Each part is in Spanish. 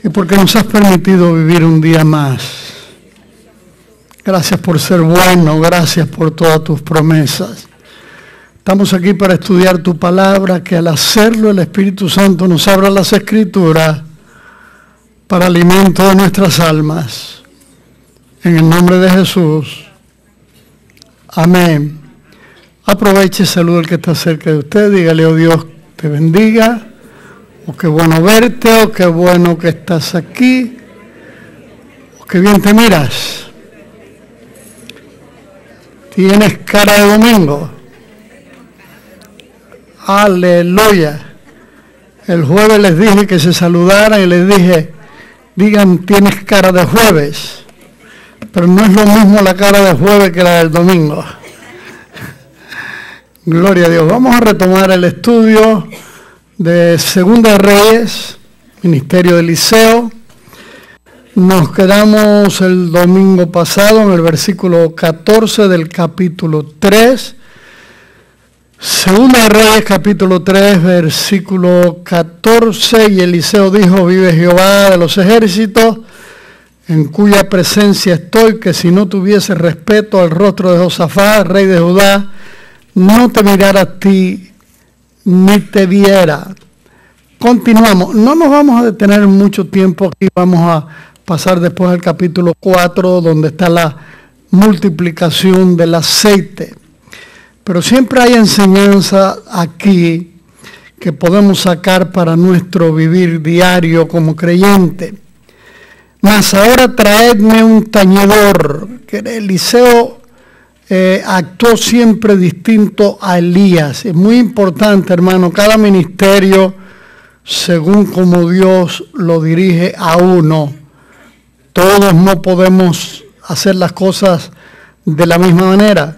y porque nos has permitido vivir un día más. Gracias por ser bueno, gracias por todas tus promesas. Estamos aquí para estudiar tu palabra, que al hacerlo el Espíritu Santo nos abra las Escrituras para alimento de nuestras almas. En el nombre de Jesús. Amén. Aproveche y salude al que está cerca de usted. Dígale: oh Dios te bendiga. O qué bueno verte, o qué bueno que estás aquí, o qué bien te miras. Tienes cara de domingo. Aleluya. El jueves les dije que se saludaran y les dije: digan, tienes cara de jueves. Pero no es lo mismo la cara de jueves que la del domingo. Gloria a Dios. Vamos a retomar el estudio de Segunda de Reyes, ministerio de Eliseo. Nos quedamos el domingo pasado en el versículo 14 del capítulo 3. Segunda de Reyes, capítulo 3, versículo 14. Y Eliseo dijo: vive Jehová de los ejércitos, en cuya presencia estoy, que si no tuviese respeto al rostro de Josafat, rey de Judá, no te mirara a ti, ni te viera. Continuamos. No nos vamos a detener mucho tiempo aquí. Vamos a pasar después al capítulo 4, donde está la multiplicación del aceite. Pero siempre hay enseñanza aquí que podemos sacar para nuestro vivir diario como creyente. Mas ahora traedme un tañedor. Que Eliseo actuó siempre distinto a Elías. Es muy importante, hermano, cada ministerio según como Dios lo dirige a uno. Todos no podemos hacer las cosas de la misma manera.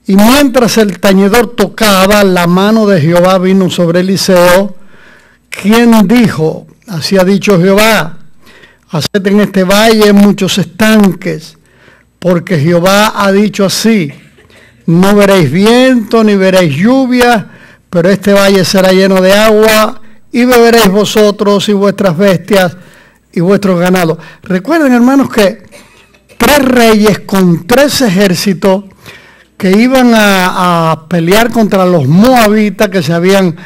Y mientras el tañedor tocaba, la mano de Jehová vino sobre Eliseo, quien dijo: así ha dicho Jehová, haced en este valle muchos estanques, porque Jehová ha dicho así: no veréis viento ni veréis lluvia, pero este valle será lleno de agua, y beberéis vosotros y vuestras bestias y vuestros ganados. Recuerden, hermanos, que 3 reyes con 3 ejércitos que iban a pelear contra los moabitas, que se habían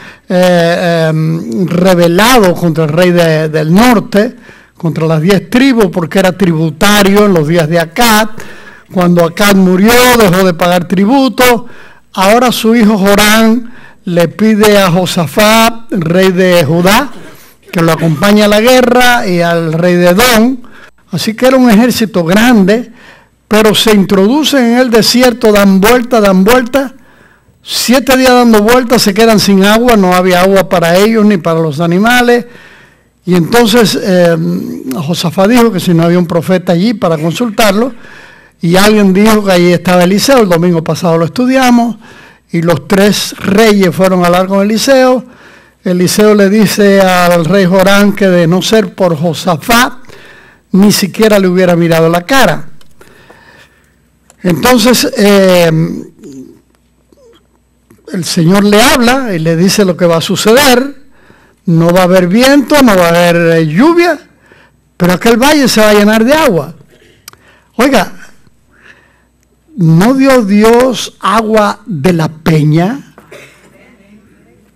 rebelado contra el rey del norte, contra las 10 tribus, porque era tributario en los días de Acab. Cuando Acab murió, dejó de pagar tributo. Ahora su hijo Joram le pide a Josafat, rey de Judá, que lo acompañe a la guerra, y al rey de Edom. Así que era un ejército grande, pero se introducen en el desierto, dan vuelta. 7 días dando vueltas, se quedan sin agua, no había agua para ellos ni para los animales. Y entonces Josafat dijo que si no había un profeta allí para consultarlo, y alguien dijo que allí estaba Eliseo. El domingo pasado lo estudiamos, y los 3 reyes fueron a hablar con Eliseo. Eliseo le dice al rey Joram que de no ser por Josafat, ni siquiera le hubiera mirado la cara. Entonces el Señor le habla y le dice lo que va a suceder. No va a haber viento, no va a haber lluvia, pero aquel valle se va a llenar de agua. Oiga, ¿no dio Dios agua de la peña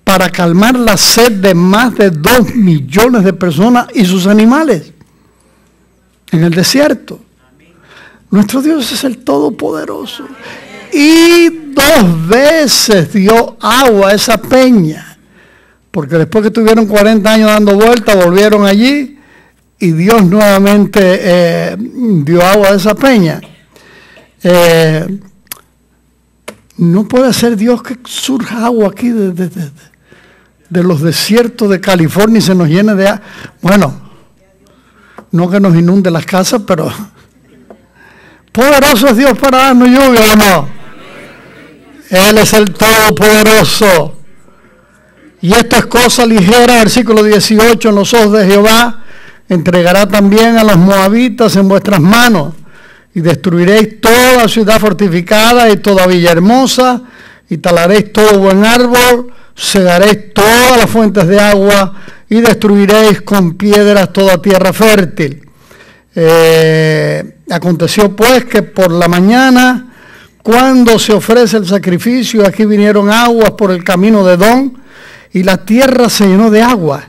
para calmar la sed de más de 2 millones de personas y sus animales en el desierto? Nuestro Dios es el Todopoderoso. Y 2 veces dio agua a esa peña, porque después que estuvieron 40 años dando vueltas, volvieron allí y Dios nuevamente dio agua a esa peña. No puede ser Dios que surja agua aquí de los desiertos de California y se nos llene de agua. Bueno, no que nos inunde las casas, pero poderoso es Dios para darnos lluvia, ¿o no? Él es el Todopoderoso. Y esto es cosa ligera, versículo 18, en los ojos de Jehová entregará también a los moabitas en vuestras manos, y destruiréis toda ciudad fortificada y toda villa hermosa, y talaréis todo buen árbol, cegaréis todas las fuentes de agua y destruiréis con piedras toda tierra fértil. Aconteció pues que por la mañana, cuando se ofrece el sacrificio, aquí vinieron aguas por el camino de Edom, y la tierra se llenó de agua.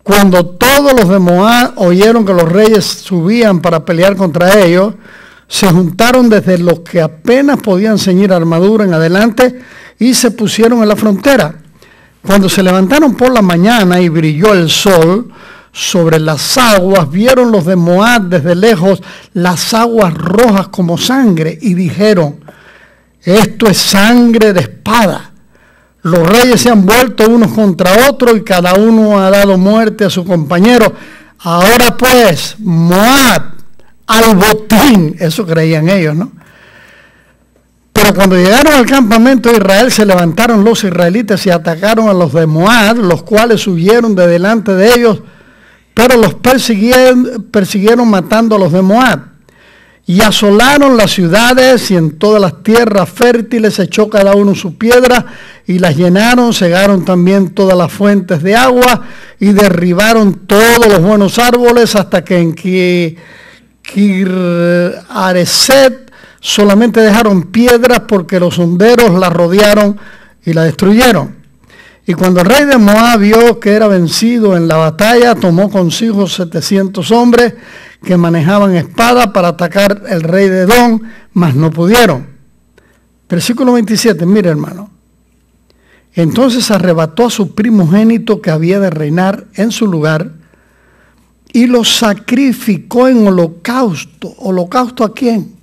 Cuando todos los de Moab oyeron que los reyes subían para pelear contra ellos, se juntaron desde los que apenas podían ceñir armadura en adelante y se pusieron en la frontera. Cuando se levantaron por la mañana y brilló el sol sobre las aguas, vieron los de Moab desde lejos las aguas rojas como sangre y dijeron: esto es sangre de espada. Los reyes se han vuelto unos contra otros y cada uno ha dado muerte a su compañero. Ahora pues, Moab al botín. Eso creían ellos, ¿no? Pero cuando llegaron al campamento de Israel, se levantaron los israelitas y atacaron a los de Moab, los cuales huyeron de delante de ellos, pero los persiguieron matando a los de Moab. Y asolaron las ciudades, y en todas las tierras fértiles echó cada uno su piedra, y las llenaron, cegaron también todas las fuentes de agua, y derribaron todos los buenos árboles, hasta que en Kir-Hareset solamente dejaron piedras, porque los honderos la rodearon y la destruyeron. Y cuando el rey de Moab vio que era vencido en la batalla, tomó consigo 700 hombres que manejaban espada para atacar el rey de Edom, mas no pudieron. Versículo 27, mire hermano. Entonces arrebató a su primogénito que había de reinar en su lugar y lo sacrificó en holocausto. ¿Holocausto a quién?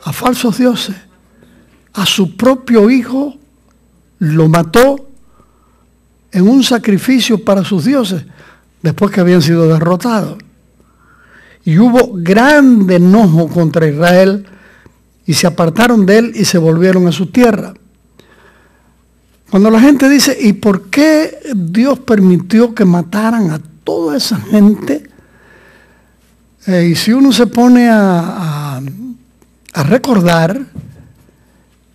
A falsos dioses. A su propio hijo lo mató en un sacrificio para sus dioses, después que habían sido derrotados. Y hubo grande enojo contra Israel, y se apartaron de él y se volvieron a su tierra. Cuando la gente dice, ¿y por qué Dios permitió que mataran a toda esa gente? Y si uno se pone a recordar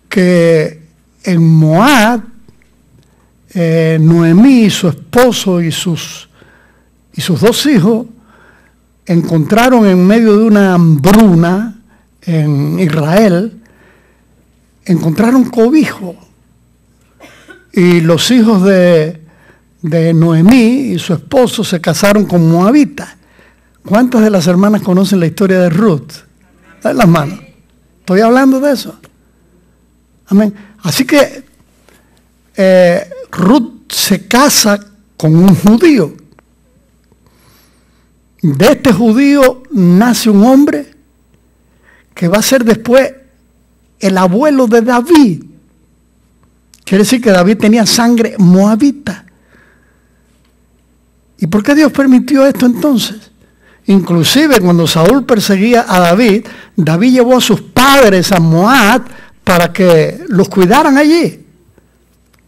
que en Moab, Noemí y su esposo y sus 2 hijos encontraron en medio de una hambruna en Israel, encontraron cobijo. Y los hijos de Noemí y su esposo se casaron con moabitas. ¿Cuántas de las hermanas conocen la historia de Ruth? Dale las manos. Estoy hablando de eso. Amén. Así que Ruth se casa con un judío. De este judío nace un hombre que va a ser después el abuelo de David. Quiere decir que David tenía sangre moabita. ¿Y por qué Dios permitió esto entonces? Inclusive cuando Saúl perseguía a David, David llevó a sus padres a Moab para que los cuidaran allí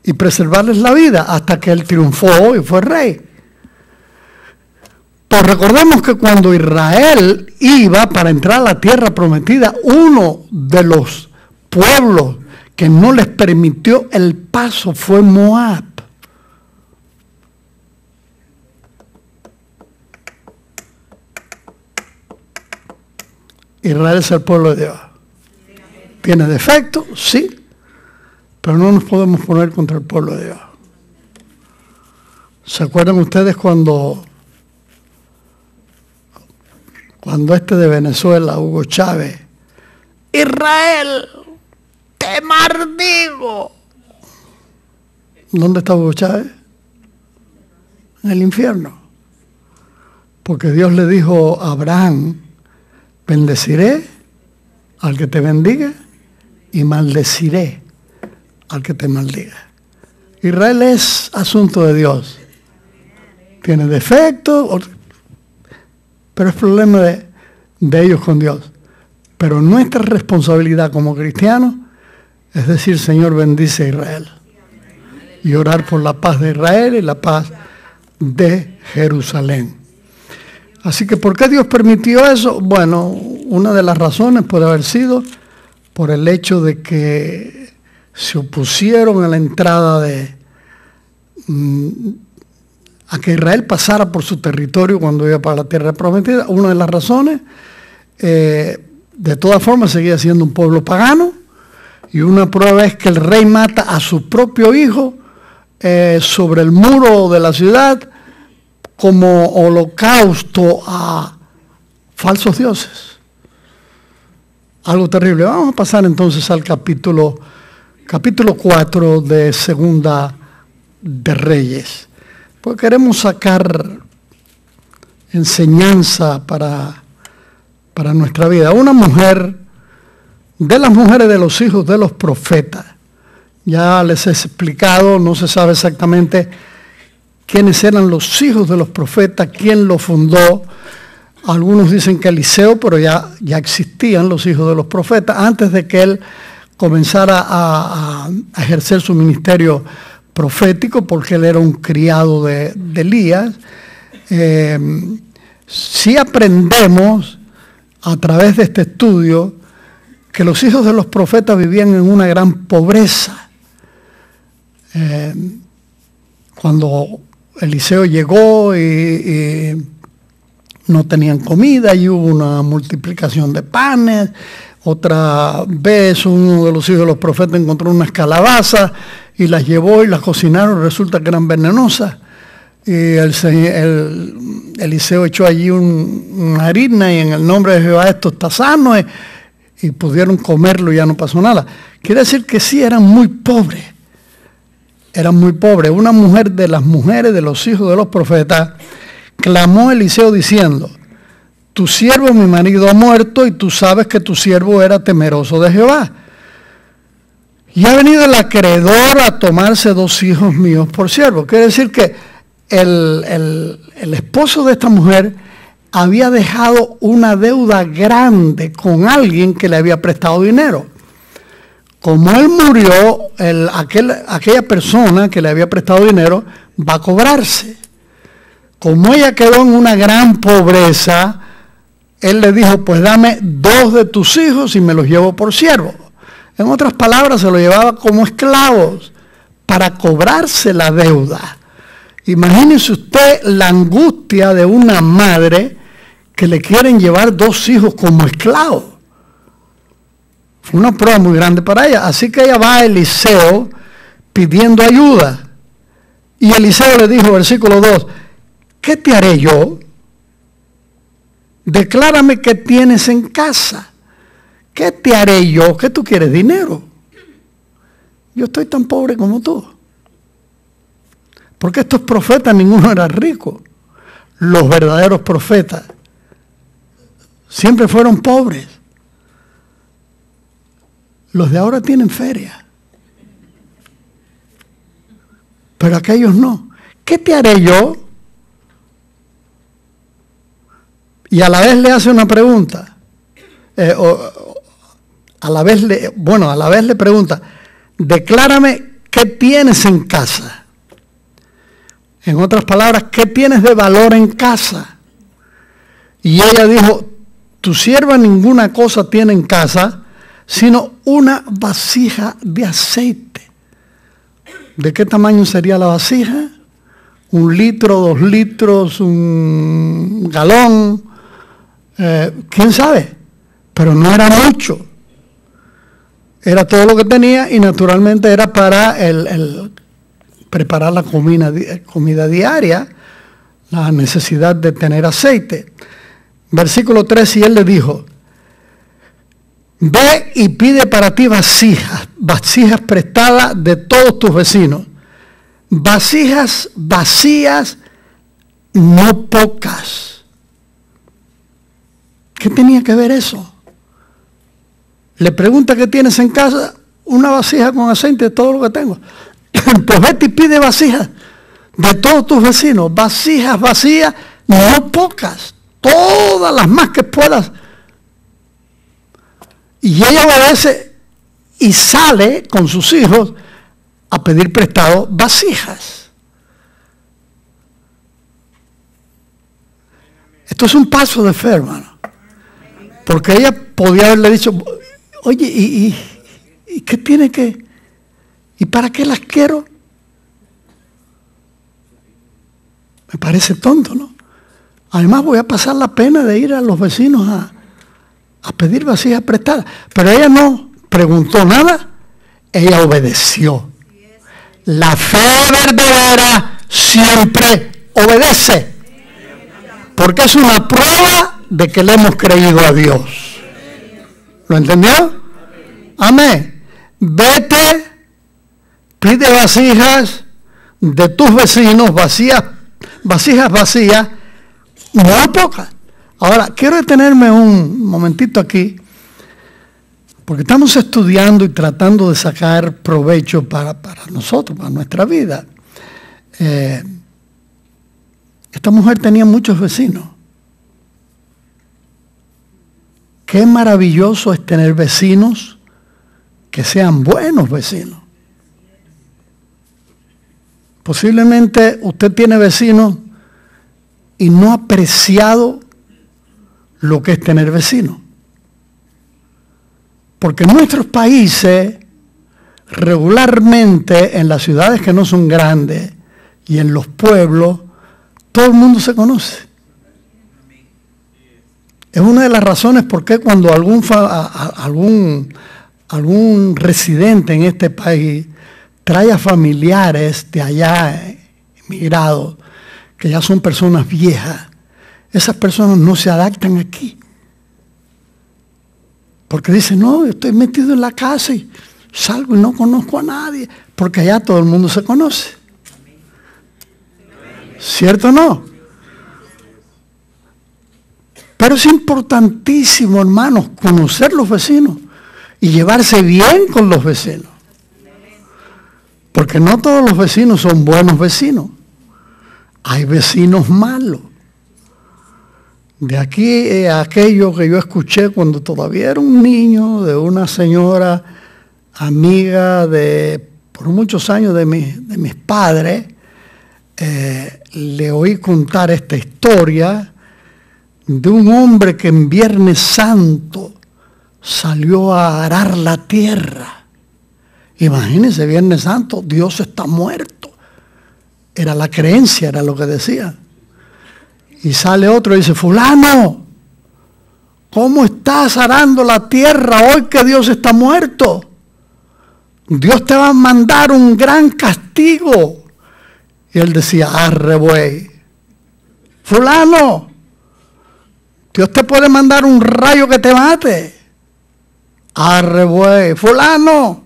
y preservarles la vida hasta que él triunfó y fue rey. Pues recordemos que cuando Israel iba para entrar a la tierra prometida, uno de los pueblos que no les permitió el paso fue Moab. Israel es el pueblo de Dios. ¿Tiene defectos? Sí. Pero no nos podemos poner contra el pueblo de Dios. ¿Se acuerdan ustedes cuando este de Venezuela, Hugo Chávez, Israel, te maldigo? ¿Dónde está Hugo Chávez? En el infierno. Porque Dios le dijo a Abraham, bendeciré al que te bendiga y maldeciré al que te maldiga. Israel es asunto de Dios. Tiene defectos, pero es problema de ellos con Dios. Pero nuestra responsabilidad como cristianos es decir, Señor, bendice a Israel. Y orar por la paz de Israel y la paz de Jerusalén. Así que, ¿por qué Dios permitió eso? Bueno, una de las razones puede haber sido por el hecho de que se opusieron a la entrada a que Israel pasara por su territorio cuando iba para la tierra prometida. Una de las razones, de todas formas, seguía siendo un pueblo pagano, y una prueba es que el rey mata a su propio hijo sobre el muro de la ciudad como holocausto a falsos dioses. Algo terrible. Vamos a pasar entonces al capítulo 4 de Segunda de Reyes. Pues queremos sacar enseñanza para nuestra vida. Una mujer, de las mujeres de los hijos de los profetas, ya les he explicado, no se sabe exactamente quiénes eran los hijos de los profetas, quién lo fundó. Algunos dicen que Eliseo, pero ya existían los hijos de los profetas antes de que él comenzara a ejercer su ministerio profético, porque él era un criado de Elías. Sí aprendemos a través de este estudio que los hijos de los profetas vivían en una gran pobreza. Cuando Eliseo llegó y no tenían comida, y hubo una multiplicación de panes. Otra vez uno de los hijos de los profetas encontró unas calabazas y las llevó y las cocinaron, resulta que eran venenosas. Y Eliseo echó allí una harina y en el nombre de Jehová esto está sano, y pudieron comerlo y ya no pasó nada. Quiere decir que sí, eran muy pobres. Eran muy pobres. Una mujer de las mujeres de los hijos de los profetas clamó a Eliseo diciendo: tu siervo, mi marido, ha muerto, y tú sabes que tu siervo era temeroso de Jehová. Y ha venido el acreedor a tomarse 2 hijos míos por siervo. Quiere decir que el esposo de esta mujer había dejado una deuda grande con alguien que le había prestado dinero. Como él murió, aquella persona que le había prestado dinero va a cobrarse. Como ella quedó en una gran pobreza, él le dijo: pues dame 2 de tus hijos y me los llevo por siervo. En otras palabras, se los llevaba como esclavos para cobrarse la deuda. Imagínese usted la angustia de una madre que le quieren llevar 2 hijos como esclavos. Fue una prueba muy grande para ella. Así que ella va a Eliseo pidiendo ayuda. Y Eliseo le dijo, versículo 2, ¿qué te haré yo? Declárame qué tienes en casa. ¿Qué te haré yo? ¿Qué tú quieres? ¿Dinero? Yo estoy tan pobre como tú. Porque estos profetas, ninguno era rico. Los verdaderos profetas siempre fueron pobres. Los de ahora tienen feria, pero aquellos no. ¿Qué te haré yo? Y a la vez le hace una pregunta. A la vez le pregunta, declárame qué tienes en casa. En otras palabras, ¿qué tienes de valor en casa? Y ella dijo, tu sierva ninguna cosa tiene en casa, sino una vasija de aceite. ¿De qué tamaño sería la vasija? 1 litro, 2 litros, 1 galón, quién sabe, pero no era mucho. Era todo lo que tenía y naturalmente era para preparar la comida diaria, la necesidad de tener aceite. Versículo 3, y él le dijo, ve y pide para ti vasijas prestadas de todos tus vecinos, vasijas vacías, no pocas. ¿Qué tenía que ver eso? Le pregunta qué tienes en casa, una vasija con aceite, todo lo que tengo. Pues vete y pide vasijas de todos tus vecinos, vasijas vacías, no pocas, todas las más que puedas. Y ella obedece y sale con sus hijos a pedir prestado vasijas. Esto es un paso de fe, hermano. Porque ella podía haberle dicho, oye, ¿y qué tiene que? ¿Y para qué las quiero? Me parece tonto, ¿no? Además voy a pasar la pena de ir a los vecinos a pedir vasijas prestadas. Pero ella no preguntó nada, ella obedeció. La fe verdadera siempre obedece, porque es una prueba de que le hemos creído a Dios. ¿Lo entendió? Amén. Vete, pide vasijas de tus vecinos, vasijas vacías, no pocas. Ahora, quiero detenerme un momentito aquí, porque estamos estudiando y tratando de sacar provecho para nosotros, para nuestra vida. Esta mujer tenía muchos vecinos. Qué maravilloso es tener vecinos que sean buenos vecinos. Posiblemente usted tiene vecinos y no ha apreciado lo que es tener vecinos. Porque en nuestros países, regularmente, en las ciudades que no son grandes y en los pueblos, todo el mundo se conoce. Es una de las razones por qué cuando algún residente en este país trae a familiares de allá, emigrados, que ya son personas viejas, esas personas no se adaptan aquí. Porque dicen, no, yo estoy metido en la casa y salgo y no conozco a nadie, porque allá todo el mundo se conoce. ¿Cierto o no? Pero es importantísimo, hermanos, conocer los vecinos y llevarse bien con los vecinos. Porque no todos los vecinos son buenos vecinos. Hay vecinos malos. De aquí aquello que yo escuché cuando todavía era un niño, de una señora amiga por muchos años de mis padres, le oí contar esta historia de un hombre que en Viernes Santo salió a arar la tierra. Imagínense, Viernes Santo, Dios está muerto. Era la creencia, era lo que decía. Y sale otro y dice, fulano, ¿cómo estás arando la tierra hoy que Dios está muerto? Dios te va a mandar un gran castigo. Y él decía, arre buey. Fulano, Dios te puede mandar un rayo que te mate. Arre buey. Fulano,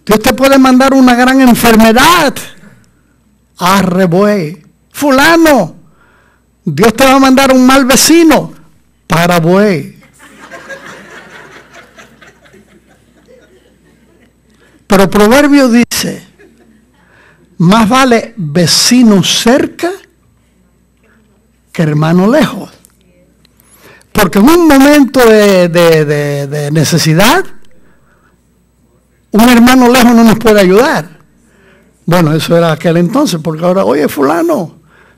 Dios te puede mandar una gran enfermedad. Arre buey. Fulano, Dios te va a mandar un mal vecino. Para buey. Pero Proverbio dice, más vale vecino cerca que hermano lejos. Porque en un momento de necesidad, un hermano lejos no nos puede ayudar. Bueno, eso era aquel entonces, porque ahora, oye, fulano,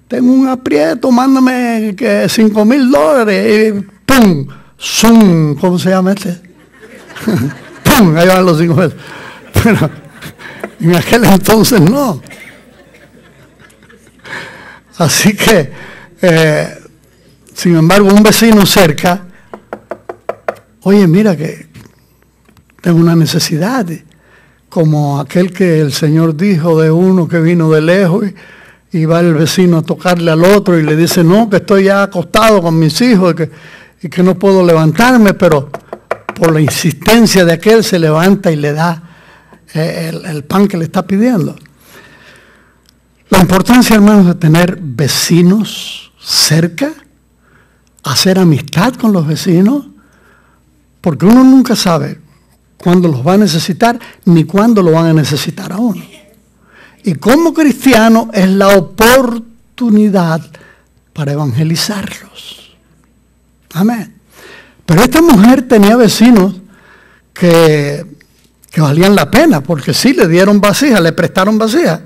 tengo un aprieto, mándame $5,000 y ¡pum! ¡Zum! ¿Cómo se llama este? ¡Pum! Ahí van los 5,000. Pero en aquel entonces no. Así que, sin embargo, un vecino cerca, oye, mira que tengo una necesidad, como aquel que el Señor dijo de uno que vino de lejos y va el vecino a tocarle al otro y le dice, no, que estoy ya acostado con mis hijos y que no puedo levantarme, pero por la insistencia de aquel se levanta y le da el pan que le está pidiendo. La importancia, hermanos, de tener vecinos cerca, hacer amistad con los vecinos, porque uno nunca sabe cuándo los va a necesitar ni cuándo lo van a necesitar a uno. Y como cristiano es la oportunidad para evangelizarlos. Amén. Pero esta mujer tenía vecinos que valían la pena, porque sí le dieron vasijas, le prestaron vasijas.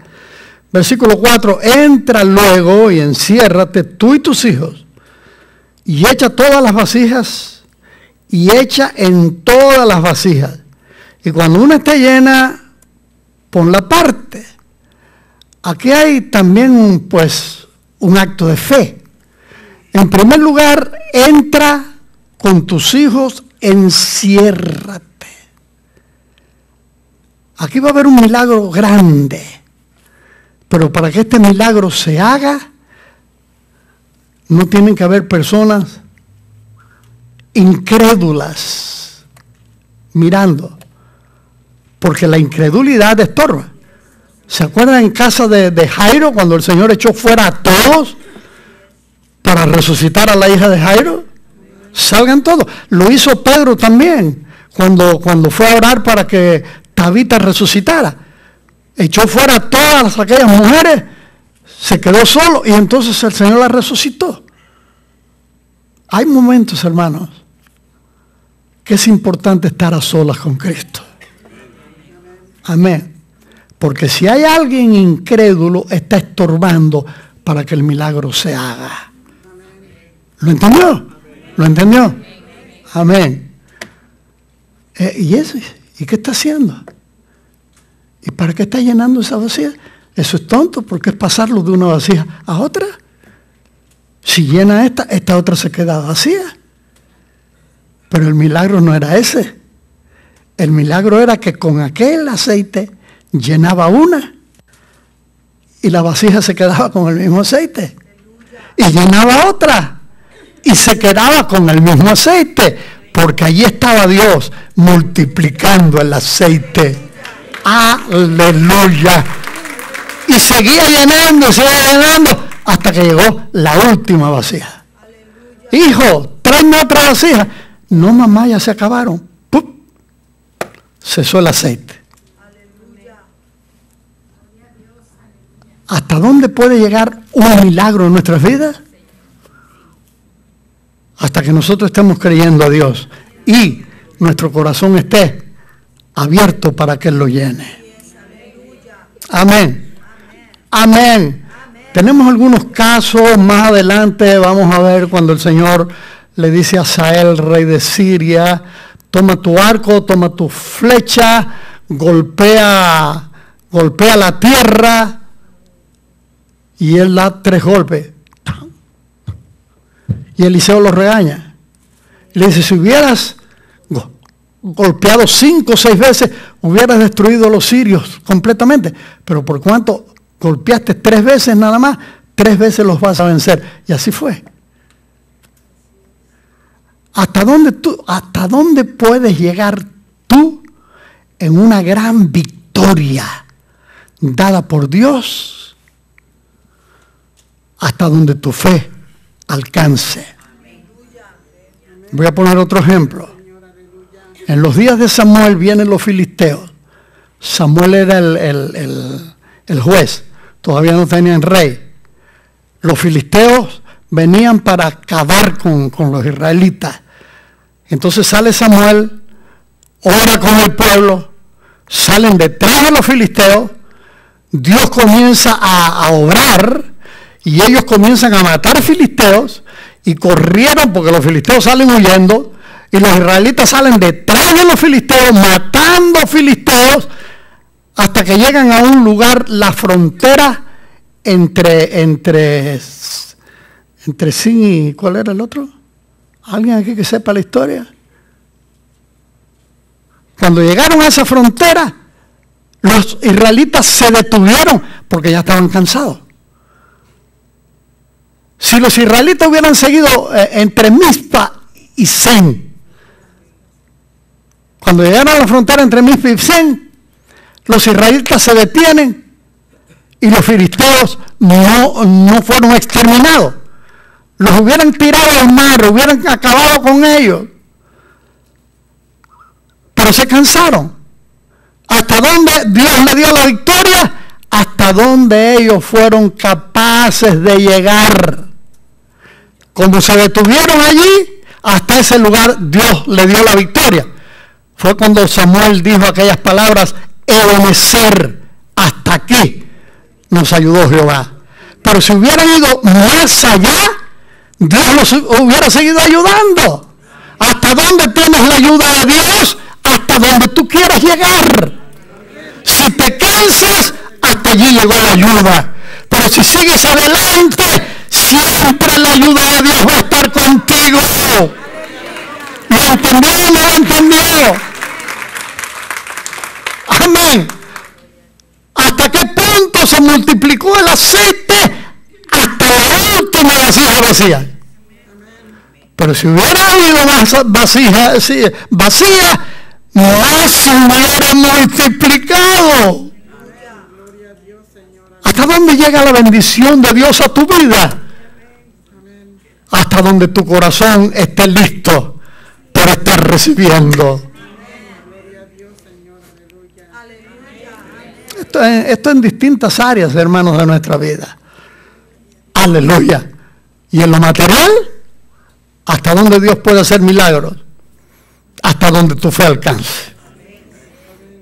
Versículo 4, entra luego y enciérrate tú y tus hijos, y echa todas las vasijas, y echa en todas las vasijas. Y cuando una esté llena, ponla aparte. Aquí hay también un acto de fe. En primer lugar, entra con tus hijos, enciérrate. Aquí va a haber un milagro grande, pero para que este milagro se haga, no tienen que haber personas incrédulas mirando, porque la incredulidad estorba. ¿Se acuerdan en casa de Jairo cuando el Señor echó fuera a todos para resucitar a la hija de Jairo? Salgan todos. Lo hizo Pedro también cuando fue a orar para que Tabita resucitara. Echó fuera a todas aquellas mujeres, se quedó solo y entonces el Señor la resucitó. Hay momentos, hermanos, que es importante estar a solas con Cristo. Amén. Porque si hay alguien incrédulo, está estorbando para que el milagro se haga. ¿Lo entendió? ¿Lo entendió? Amén. ¿Y qué está haciendo? ¿Y para qué está llenando esa vasija? Eso es tonto, porque es pasarlo de una vasija a otra. Si llena esta otra se queda vacía. Pero el milagro no era ese. El milagro era que con aquel aceite llenaba una y la vasija se quedaba con el mismo aceite. Y llenaba otra y se quedaba con el mismo aceite, porque allí estaba Dios multiplicando el aceite. Aleluya. Y seguía llenando hasta que llegó la última vasija. Hijo, tráeme otra vasija. No, mamá, ya se acabaron. ¡Pum! Cesó el aceite. ¿Hasta dónde puede llegar un milagro en nuestras vidas? Hasta que nosotros estemos creyendo a Dios y nuestro corazón esté abierto para que Él lo llene. Amén. Amén. Tenemos algunos casos más adelante, vamos a ver cuando el Señor le dice a Asael, rey de Siria, toma tu arco, toma tu flecha, golpea la tierra, y él da 3 golpes. Y Eliseo lo regaña. Y le dice, si hubieras golpeado 5 o 6 veces, hubieras destruido a los sirios completamente. Pero por cuanto golpeaste 3 veces nada más, 3 veces los vas a vencer. Y así fue. ¿Hasta dónde puedes llegar tú en una gran victoria dada por Dios? Hasta donde tu fe alcance. Voy a poner otro ejemplo. En los días de Samuel vienen los filisteos. Samuel era el juez. Todavía no tenían rey. Los filisteos venían para acabar con los israelitas. Entonces sale Samuel, ora con el pueblo, salen detrás de los filisteos, Dios comienza a obrar y ellos comienzan a matar filisteos y corrieron porque los filisteos salen huyendo y los israelitas salen detrás de los filisteos matando filisteos hasta que llegan a un lugar, la frontera entre Sin y ¿cuál era el otro? ¿Alguien aquí que sepa la historia? Cuando llegaron a esa frontera, los israelitas se detuvieron porque ya estaban cansados. Si los israelitas hubieran seguido entre Mizpa y Sen, cuando llegaron a la frontera entre Mizpa y Sen, los israelitas se detienen y los filisteos no fueron exterminados. Los hubieran tirado al mar, hubieran acabado con ellos. Pero se cansaron. ¿Hasta dónde Dios le dio la victoria? Hasta donde ellos fueron capaces de llegar. Cuando se detuvieron allí, hasta ese lugar Dios le dio la victoria. Fue cuando Samuel dijo aquellas palabras, Ebenezer, hasta aquí nos ayudó Jehová. Pero si hubieran ido más allá, Dios los hubiera seguido ayudando. ¿Hasta dónde tienes la ayuda de Dios? Hasta donde tú quieras llegar. Si te cansas, hasta allí llegó la ayuda. Pero si sigues adelante, siempre la ayuda de Dios va a estar contigo. ¿Lo entendió o no lo entendió? Amén. ¿Hasta qué punto se multiplicó el aceite? Hasta la última vasija vacía. Pero si hubiera habido más vasijas vacías, más se hubiera multiplicado. ¿Hasta dónde llega la bendición de Dios a tu vida? Hasta donde tu corazón esté listo para estar recibiendo. Esto en distintas áreas, hermanos, de nuestra vida. Aleluya. Y en lo material, hasta donde Dios puede hacer milagros. Hasta donde tu fe alcance.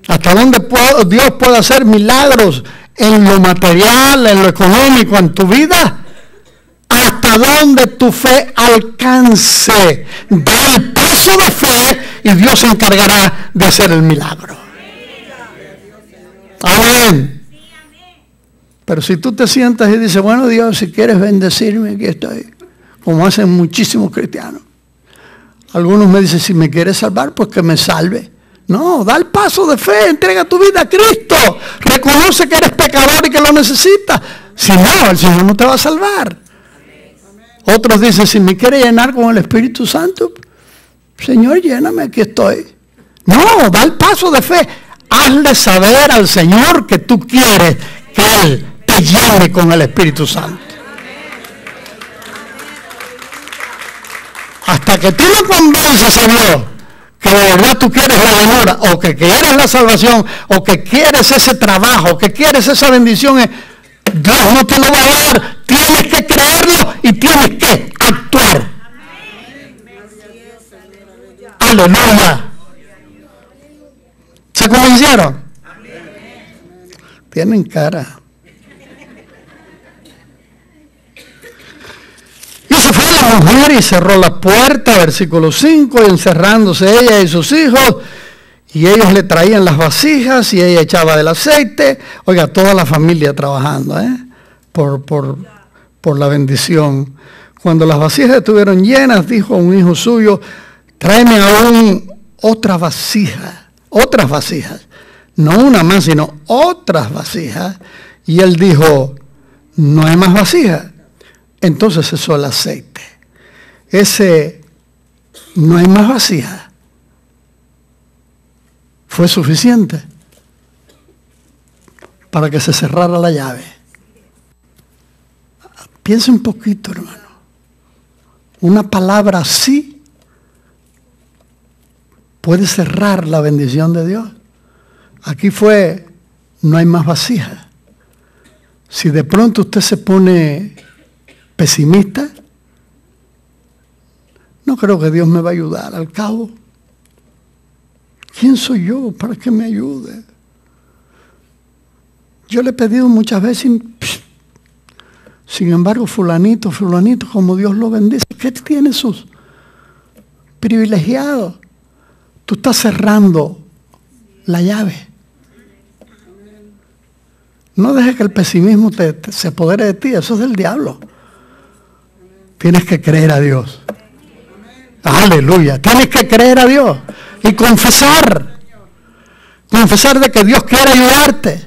Hasta donde Dios puede hacer milagros en lo material, en lo económico, en tu vida. Hasta donde tu fe alcance. Da el paso de fe y Dios se encargará de hacer el milagro. Amén. Pero si tú te sientas y dices, bueno, Dios, si quieres bendecirme, aquí estoy. Como hacen muchísimos cristianos. Algunos me dicen, si me quieres salvar, pues que me salve. No, da el paso de fe, entrega tu vida a Cristo. Reconoce que eres pecador y que lo necesitas. Si no, el Señor no te va a salvar. Otros dicen, si me quieres llenar con el Espíritu Santo, Señor, lléname, aquí estoy. No, da el paso de fe. Hazle saber al Señor que tú quieres que Él te llene con el Espíritu Santo. Hasta que tú no convences a Dios que de verdad tú quieres la llenura, o que quieres la salvación, o que quieres ese trabajo, o que quieres esa bendición, Dios no te lo va a dar. Tienes que creerlo y tienes que actuar. Aleluya. ¿Se convencieron? Tienen cara. Y se fue la mujer y cerró la puerta, versículo 5, y encerrándose ella y sus hijos, y ellos le traían las vasijas y ella echaba del aceite. Oiga, toda la familia trabajando, por la bendición. Cuando las vasijas estuvieron llenas, dijo a un hijo suyo, tráeme aún otras vasijas, no una más, sino otras vasijas. Y él dijo, no hay más vasijas. Entonces cesó el aceite. Ese no hay más vasijas fue suficiente para que se cerrara la llave. Piensa un poquito, hermano. Una palabra así puede cerrar la bendición de Dios. Aquí fue, no hay más vasijas. Si de pronto usted se pone pesimista, no creo que Dios me va a ayudar. Al cabo, ¿quién soy yo para que me ayude? Yo le he pedido muchas veces, sin embargo, fulanito, como Dios lo bendice, ¿qué tiene sus privilegiados? Tú estás cerrando la llave. No dejes que el pesimismo se apodere de ti, eso es del diablo. Tienes que creer a Dios. Aleluya. Tienes que creer a Dios y confesar. Confesar de que Dios quiere ayudarte.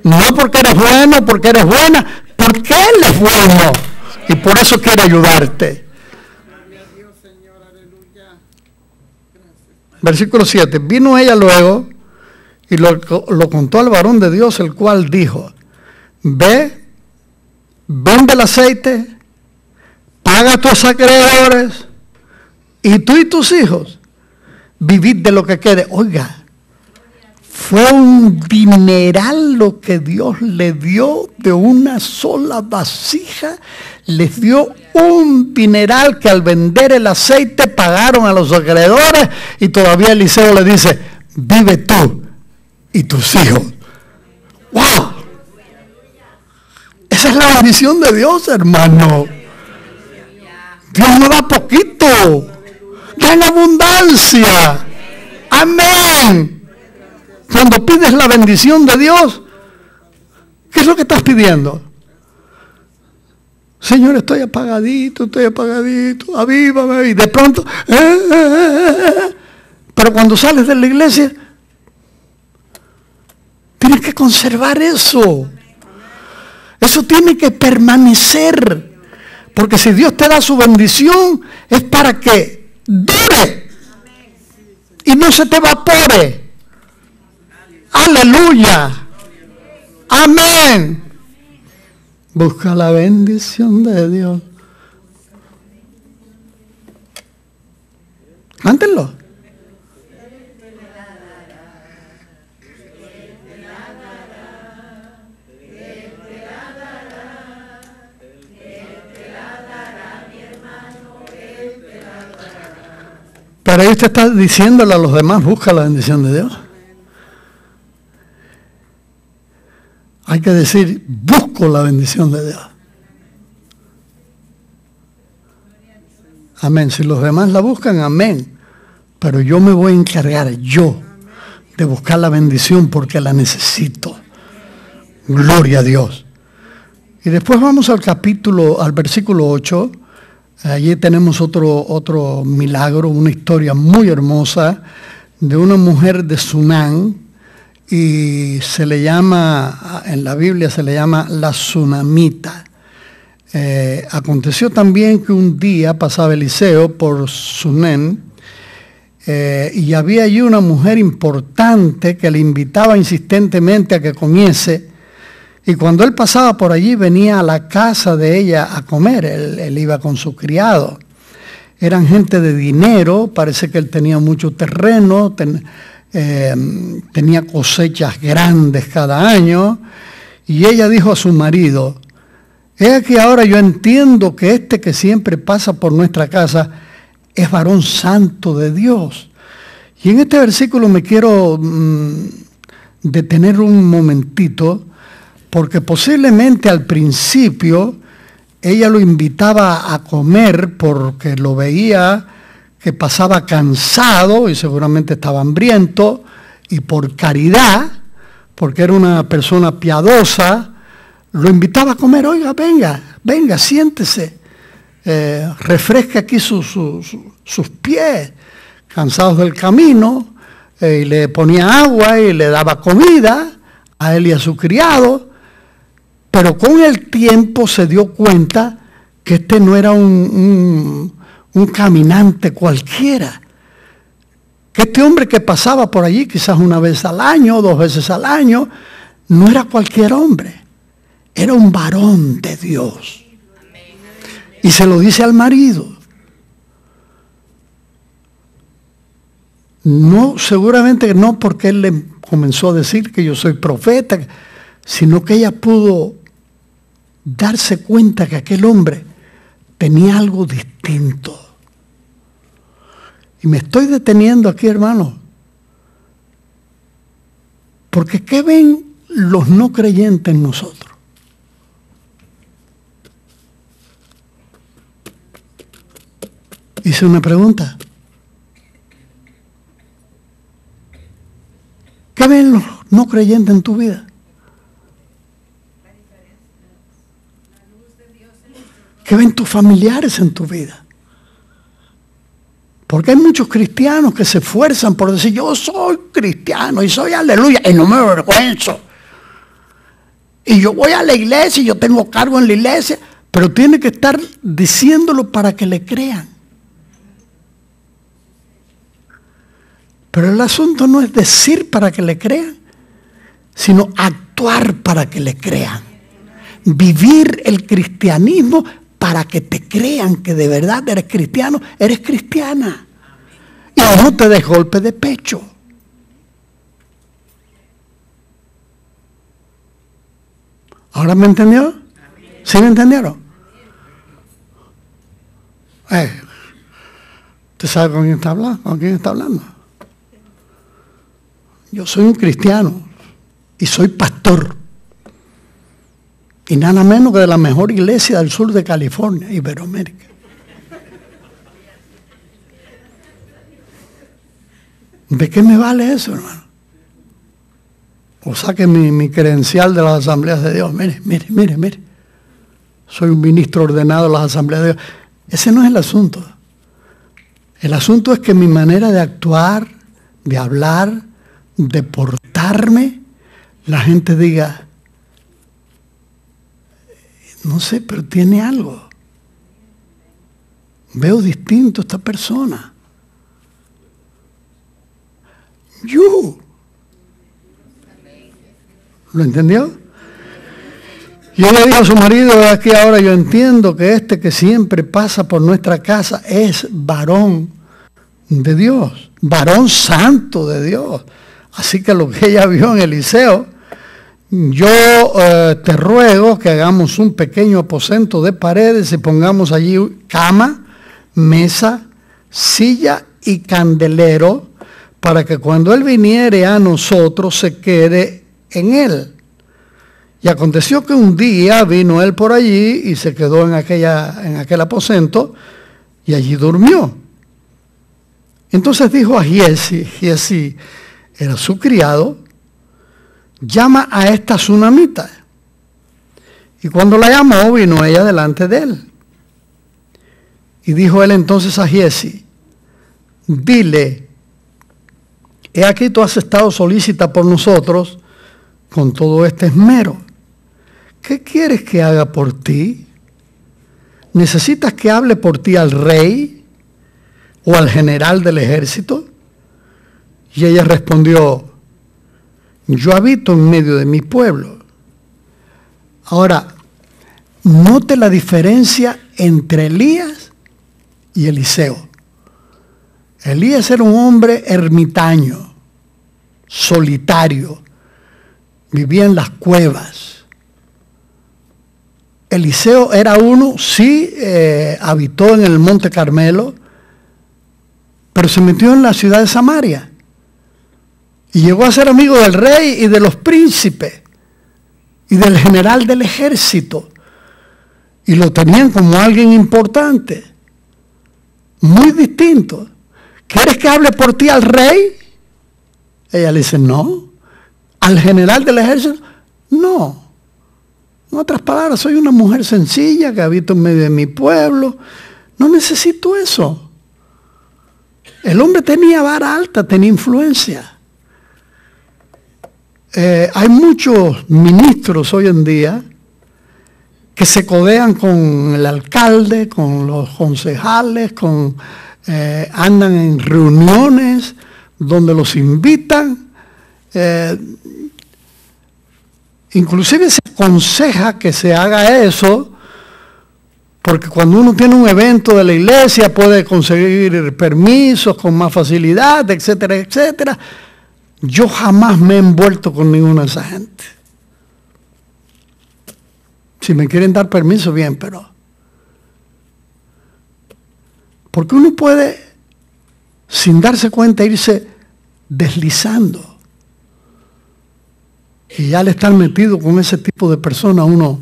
No porque eres bueno, porque eres buena, porque Él es bueno y por eso quiere ayudarte. Versículo 7. Vino ella luego y lo contó al varón de Dios, el cual dijo, ve, vende el aceite, paga a tus acreedores, y tú y tus hijos vivid de lo que quede. Oiga, fue un dineral lo que Dios le dio de una sola vasija. Les dio un dineral que al vender el aceite pagaron a los acreedores, y todavía Eliseo le dice, vive tú y tus hijos. ¡Wow! Esa es la bendición de Dios, hermano. Dios no da poquito, da en abundancia. Amén. Cuando pides la bendición de Dios, ¿qué es lo que estás pidiendo? Señor, estoy apagadito, avívame. Y de pronto, pero cuando sales de la iglesia, tienes que conservar eso. Eso tiene que permanecer. Porque si Dios te da su bendición, es para que dure y no se te evapore. Aleluya. Amén. Busca la bendición de Dios. Cántenlo. Pero ahí usted está diciéndole a los demás, busca la bendición de Dios. Hay que decir, busco la bendición de Dios. Amén. Si los demás la buscan, amén. Pero yo me voy a encargar, de buscar la bendición porque la necesito. Gloria a Dios. Y después vamos al versículo 8. Allí tenemos otro milagro, una historia muy hermosa de una mujer de Sunán. Y se le llama, en la Biblia se le llama la Sunamita. Aconteció también que un día pasaba Eliseo por Sunén y había allí una mujer importante que le invitaba insistentemente a que comiese. Y cuando él pasaba por allí venía a la casa de ella a comer. Él iba con su criado. Eran gente de dinero, parece que él tenía mucho terreno, tenía cosechas grandes cada año, y ella dijo a su marido: he aquí ahora yo entiendo que este que siempre pasa por nuestra casa es varón santo de Dios. Y en este versículo me quiero detener un momentito, porque posiblemente al principio ella lo invitaba a comer porque lo veía que pasaba cansado y seguramente estaba hambriento, y por caridad, porque era una persona piadosa, lo invitaba a comer. Oiga, venga, siéntese, refresque aquí sus pies, cansados del camino, y le ponía agua y le daba comida a él y a su criado. Pero con el tiempo se dio cuenta que este no era un caminante cualquiera, que este hombre que pasaba por allí quizás una vez al año, 2 veces al año, no era cualquier hombre, era un varón de Dios. Y se lo dice al marido. No, seguramente no porque él le comenzó a decir que yo soy profeta, sino que ella pudo darse cuenta que aquel hombre tenía algo distinto. Y me estoy deteniendo aquí, hermano, porque ¿qué ven los no creyentes en nosotros? Hice una pregunta. ¿Qué ven los no creyentes en tu vida? ¿Qué ven tus familiares en tu vida? Porque hay muchos cristianos que se esfuerzan por decir: yo soy cristiano y soy aleluya y no me avergüenzo. Y yo voy a la iglesia y yo tengo cargo en la iglesia, pero tiene que estar diciéndolo para que le crean. Pero el asunto no es decir para que le crean, sino actuar para que le crean. Vivir el cristianismo para que te crean que de verdad eres cristiano, eres cristiana. Y no te des golpe de pecho. ¿Ahora me entendió? ¿Sí me entendieron? ¿Usted sabe con quién está hablando? ¿Con quién está hablando? Yo soy un cristiano y soy pastor. Y nada menos que de la mejor iglesia del sur de California, Iberoamérica. ¿De qué me vale eso, hermano? O saque mi credencial de las asambleas de Dios. Mire. Soy un ministro ordenado de las asambleas de Dios. Ese no es el asunto. El asunto es que mi manera de actuar, de hablar, de portarme, la gente diga, no sé, pero tiene algo. Veo distinto a esta persona. ¿Lo entendió? Y ella dijo a su marido, aquí ahora yo entiendo que este que siempre pasa por nuestra casa es varón de Dios, varón santo de Dios. Así que lo que ella vio en Eliseo, yo te ruego que hagamos un pequeño aposento de paredes y pongamos allí cama, mesa, silla y candelero, para que cuando él viniere a nosotros se quede en él. Y aconteció que un día vino él por allí y se quedó en aquel aposento y allí durmió. Entonces dijo a Giezi era su criado, llama a esta sunamita. Y cuando la llamó, vino ella delante de él. Y dijo él entonces a Giezi, dile, he aquí tú has estado solícita por nosotros con todo este esmero. ¿Qué quieres que haga por ti? ¿Necesitas que hable por ti al rey o al general del ejército? Y ella respondió, yo habito en medio de mi pueblo. Ahora, note la diferencia entre Elías y Eliseo. Elías era un hombre ermitaño, solitario, vivía en las cuevas. Eliseo era uno, sí, habitó en el Monte Carmelo, pero se metió en la ciudad de Samaria y llegó a ser amigo del rey y de los príncipes y del general del ejército, y lo tenían como alguien importante, muy distinto. ¿Quieres que hable por ti al rey? Ella le dice, no. ¿Al general del ejército? No. En otras palabras, soy una mujer sencilla que habito en medio de mi pueblo. No necesito eso. El hombre tenía vara alta, tenía influencia. Hay muchos ministros hoy en día que se codean con el alcalde, con los concejales, andan en reuniones donde los invitan. Inclusive se aconseja que se haga eso, porque cuando uno tiene un evento de la iglesia puede conseguir permisos con más facilidad, etcétera, etcétera. Yo jamás me he envuelto con ninguna de esa gente. Si me quieren dar permiso, bien, pero... Porque uno puede, sin darse cuenta, irse deslizando. Y ya al estar metido con ese tipo de personas, uno...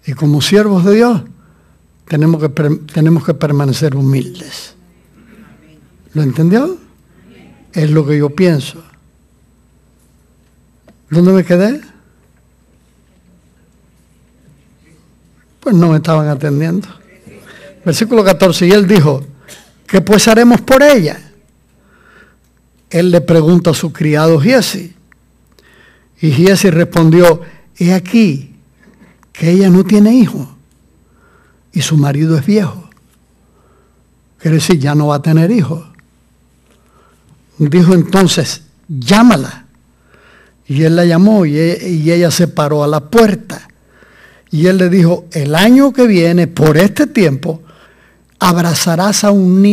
Y como siervos de Dios, tenemos que permanecer humildes. ¿Lo entendió? Es lo que yo pienso. ¿Dónde me quedé? Pues no me estaban atendiendo. Versículo 14, y él dijo, ¿qué pues haremos por ella? Él le pregunta a su criado Giezi. Y Giezi respondió, he aquí que ella no tiene hijo y su marido es viejo. Quiere decir, ya no va a tener hijos. Dijo entonces, llámala. Y él la llamó y ella se paró a la puerta. Y él le dijo, el año que viene, por este tiempo, abrazarás a un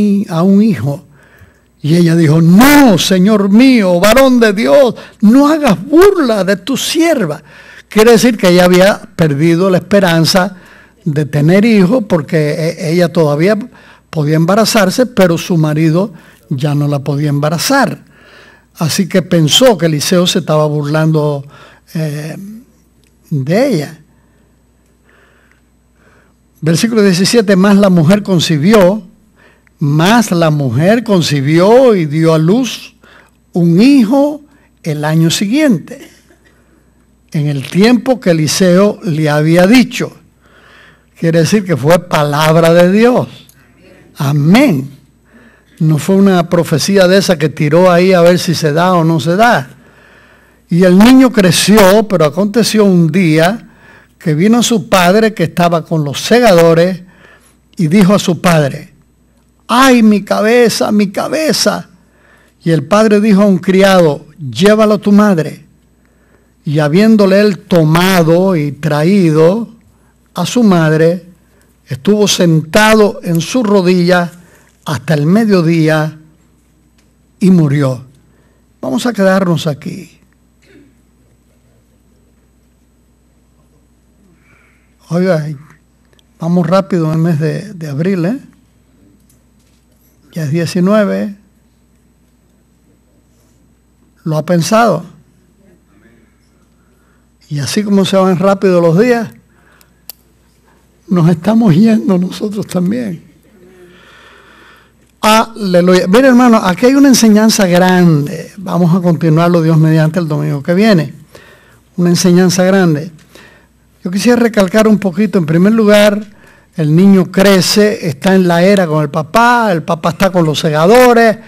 hijo. Y ella dijo, no, Señor mío, varón de Dios, no hagas burla de tu sierva. Quiere decir que ella había perdido la esperanza de tener hijos porque ella todavía podía embarazarse, pero su marido ya no la podía embarazar. Así que pensó que Eliseo se estaba burlando de ella. Versículo 17, más la mujer concibió y dio a luz un hijo el año siguiente, en el tiempo que Eliseo le había dicho. Quiere decir que fue palabra de Dios. Amén. No fue una profecía de esa que tiró ahí a ver si se da o no se da. Y el niño creció, pero aconteció un día que vino su padre que estaba con los segadores y dijo a su padre: ¡ay, mi cabeza, mi cabeza! Y el padre dijo a un criado: llévalo a tu madre. Y habiéndole él tomado y traído a su madre, estuvo sentado en su rodilla hasta el mediodía y murió. Vamos a quedarnos aquí. Oiga, vamos rápido en el mes de abril, ¿eh? Ya es 19. ¿Lo ha pensado? Y así como se van rápido los días, nos estamos yendo nosotros también. Aleluya. Mira, hermano, aquí hay una enseñanza grande. Vamos a continuarlo, Dios mediante, el domingo que viene. Una enseñanza grande. Yo quisiera recalcar un poquito. En primer lugar, el niño crece, está en la era con el papá está con los segadores.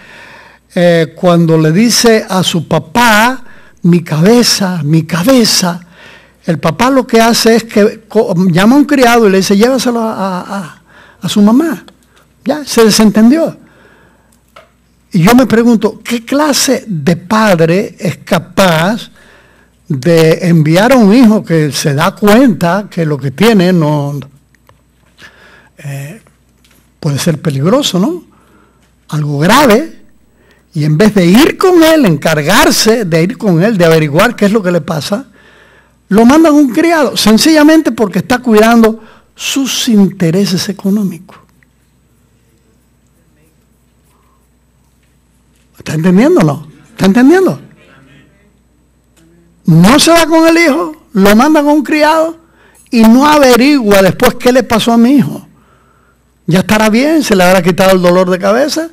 Cuando le dice a su papá: mi cabeza, el papá lo que hace es que llama a un criado y le dice: llévaselo a su mamá. Ya, se desentendió. Y yo me pregunto, ¿qué clase de padre es capaz de enviar a un hijo que se da cuenta que lo que tiene no puede ser peligroso, ¿no? Algo grave, y en vez de ir con él, encargarse de ir con él, de averiguar qué es lo que le pasa, lo mandan a un criado, sencillamente porque está cuidando sus intereses económicos. ¿Está entendiendo o no? ¿Está entendiendo? No se va con el hijo, lo manda con un criado y no averigua después qué le pasó a mi hijo. Ya estará bien, se le habrá quitado el dolor de cabeza,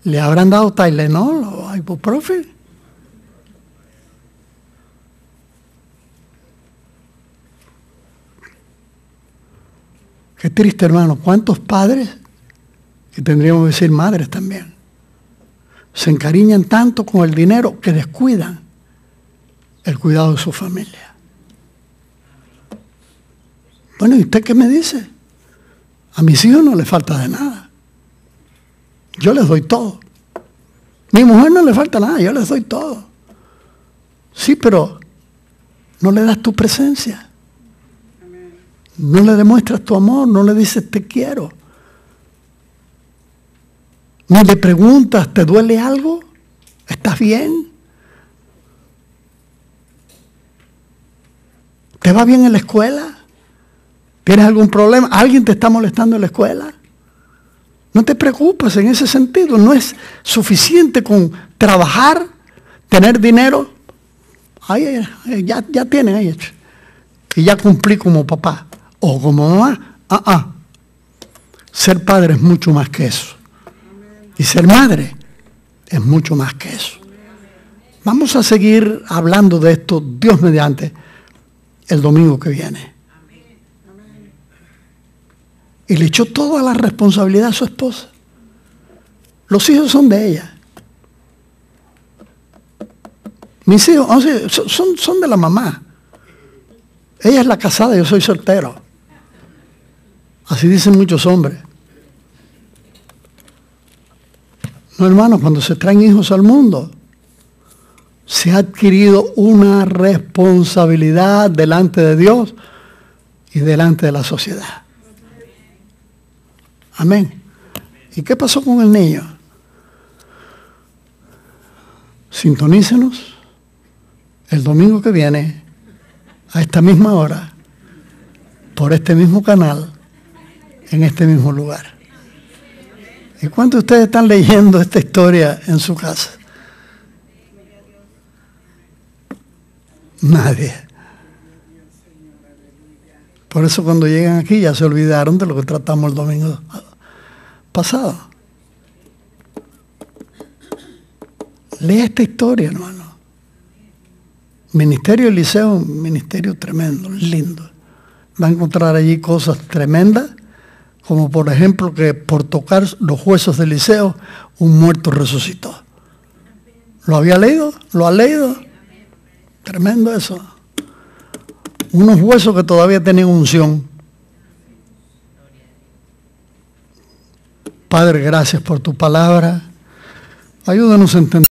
le habrán dado Tylenol o ibuprofeno. Qué triste, hermano. ¿Cuántos padres, que tendríamos que decir madres también, se encariñan tanto con el dinero que descuidan el cuidado de su familia? Bueno, ¿y usted qué me dice? A mis hijos no les falta de nada. Yo les doy todo. Mi mujer no le falta nada, yo les doy todo. Sí, pero no le das tu presencia. No le demuestras tu amor, no le dices te quiero. Ni le preguntas, ¿te duele algo? ¿Estás bien? ¿Te va bien en la escuela? ¿Tienes algún problema? ¿Alguien te está molestando en la escuela? No te preocupes en ese sentido. No es suficiente con trabajar, tener dinero. Ay, ya tienen ahí. Y ya cumplí como papá o como mamá. Ser padre es mucho más que eso. Y ser madre es mucho más que eso. Vamos a seguir hablando de esto, Dios mediante, el domingo que viene. Y le echó toda la responsabilidad a su esposa. Los hijos son de ella. Mis hijos son de la mamá. Ella es la casada, yo soy soltero. Así dicen muchos hombres. No, hermano, cuando se traen hijos al mundo, se ha adquirido una responsabilidad delante de Dios y delante de la sociedad. Amén. ¿Y qué pasó con el niño? Sintonícenos el domingo que viene, a esta misma hora, por este mismo canal, en este mismo lugar. ¿Y cuántos de ustedes están leyendo esta historia en su casa? Nadie. Por eso cuando llegan aquí ya se olvidaron de lo que tratamos el domingo pasado. Lea esta historia, hermano. Ministerio Eliseo, un ministerio tremendo, lindo. Va a encontrar allí cosas tremendas, como por ejemplo que por tocar los huesos de Eliseo, un muerto resucitó. ¿Lo había leído? ¿Lo ha leído? Tremendo eso. Unos huesos que todavía tenían unción. Padre, gracias por tu palabra. Ayúdanos a entender